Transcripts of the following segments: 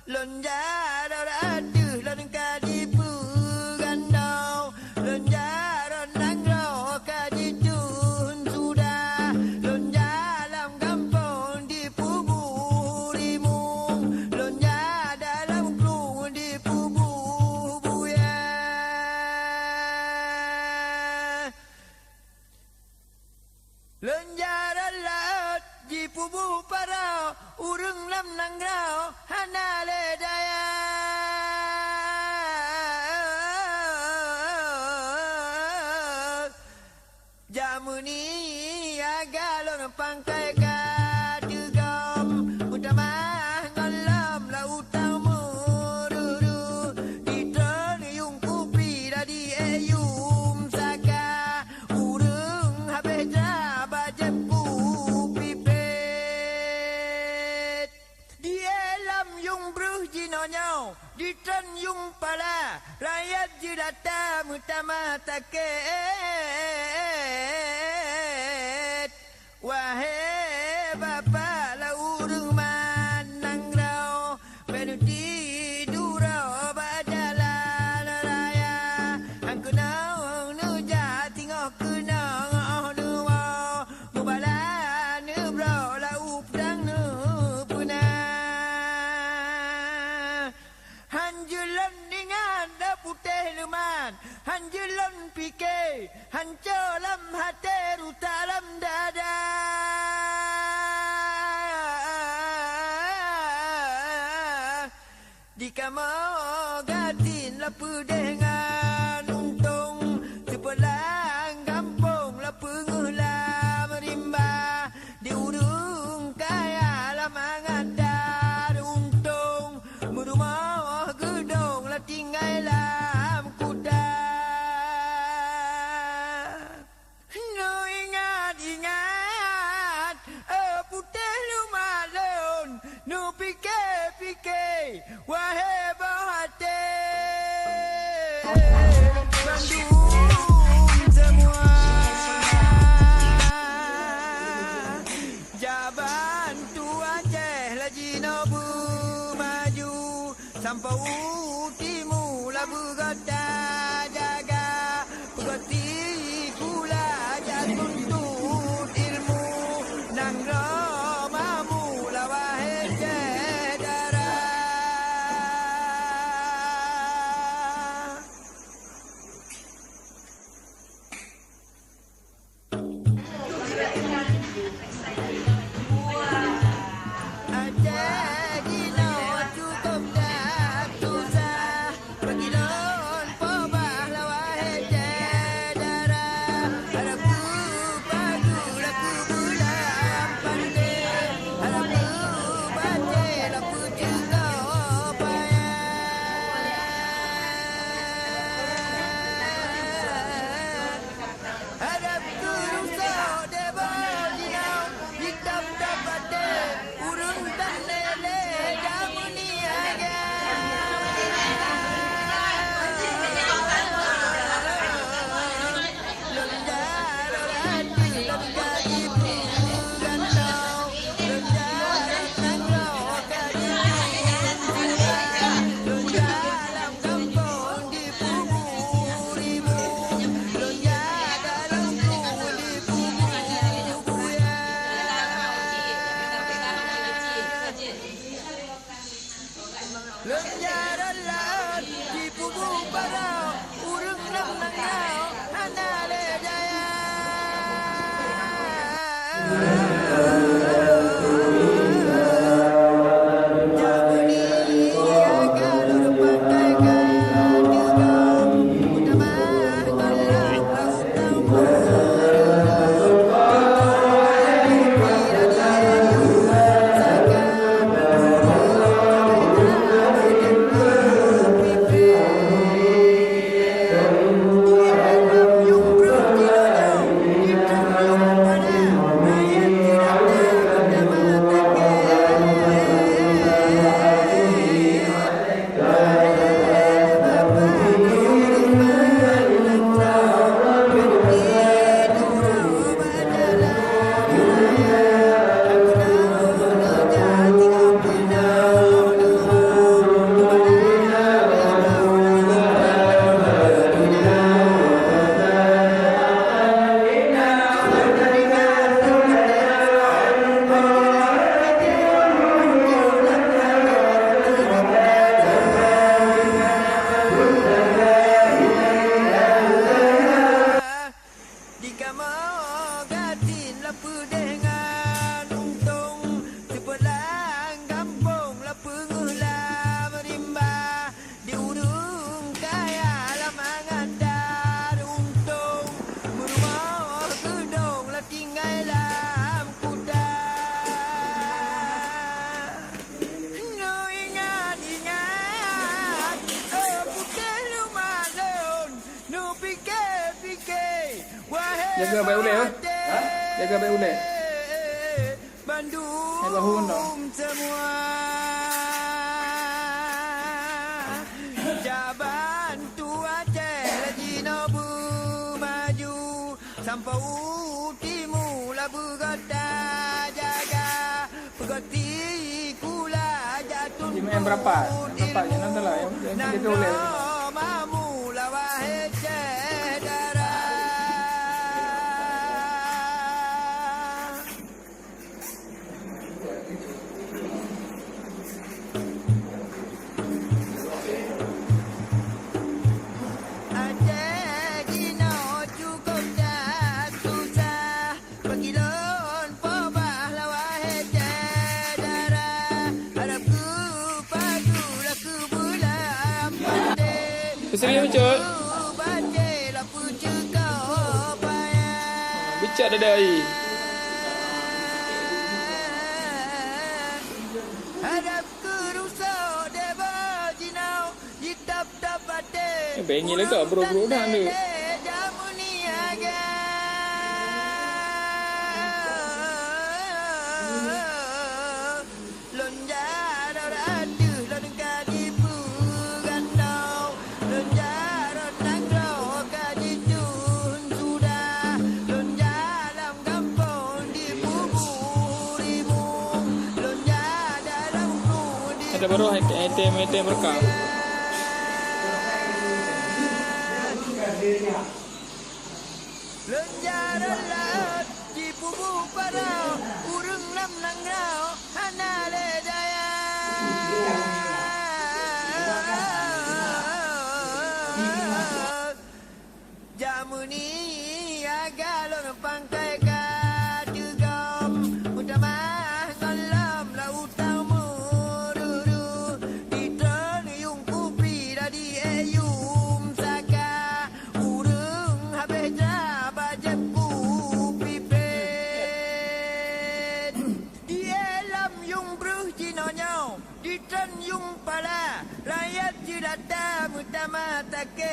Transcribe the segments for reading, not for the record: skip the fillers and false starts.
Lonjar aduh lon kadi pugandau. Lonjar nanggro kadi tun sudah. Lonjar dalam kampung di puburimu. Lonjar dalam kelung di pubu buya. Lonjar laut di pubu parau. Urung lam nangrau hanale daya. Jamuni agalon pangkai kadugam. Utama ngalam lautang mururu. Ditron yung kupi dadi eyum saka. Urung habedra bajempu pipet. Di elam yung bruh jinonyau. Ditron yung pala. Rakyat jidata mutama taket. Wahai bapa laurung manang rau. Penuti durau badalan raya. Angku nau nuja tinggal kenang nuwau. Mubala nubrau lau pedang nupunah. Hanjulan dengan dah putih luman. Hanjulan fikir. Hancur lam hati ruta lam dada. Di kamar gatin lapu dengan untung. Sebelang kampung lapu ngulam rimba. Di urung kaya lam angadar untung. Merumah gedung lah tinggal lam kuda. No ingat, putih lumalun. No fikir, wahai bahati. Bandung semua. Jaban tua Aceh lagi nobu maju. Sampai utimu labu gata jaga. Pegati kula jatuh tuntut ilmu. Nang romamu lawahai cedera. Aceh gino cukup dah susah. Pagilon pobah lawahai cedera. Harapku padu laku bulan pandai. Harapku baca laku juga payah. Harapku rusak debal jinau. Hitam dapat deh. Urung dan lele kamu niaga. Lonjar hati lonjar ibu gantau. Lonjar nanggau kadi lonjar dalam kampung di puburimu. Lonjar dalam kelung di pubu buya. Lonjar laut di pubu parau. Urung lam nanggau hanale daya. Jamuni agalon pangkai kadugam. Utama ngalam lautang mururu. Yeah. Jaga baik boleh ah. Jaga baik boleh. Bandung bahu dah. semua Jaban tua lagi nobu maju sampai utimu lah bergota jaga bergoti kula jatuh Yang berapa? Berapa yang nanti lah yang kita boleh. mamu lah wahai cedera Serius Cuk. Bicak dah air. Bengil lah kau bro-bro dah tu. Ada baru item rekam. Lenjaran di pubu parau urung lam nangrau hana le daya jamu ni agalon pangkai ka jugam utama ngalam la utamu duru di tren yung kupi dari eyum saka urung habeja bajet kupi pet di elam yung bruh jinonyau di tren yung pala rakyat jilata utama taket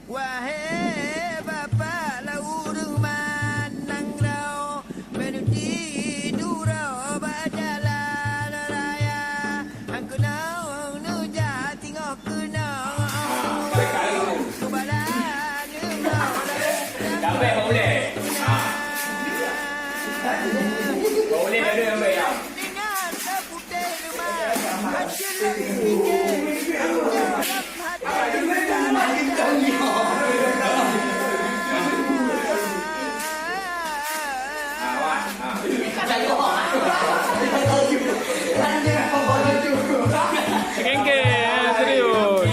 wahai bapa la urung manang rau menuti durau bajalan raya angku nau nuja tinggal kenang kebalan nau Dapat boleh. Boleh ada yang baik. dengan seputih rumah hasil fikir dalam Kengke, serius.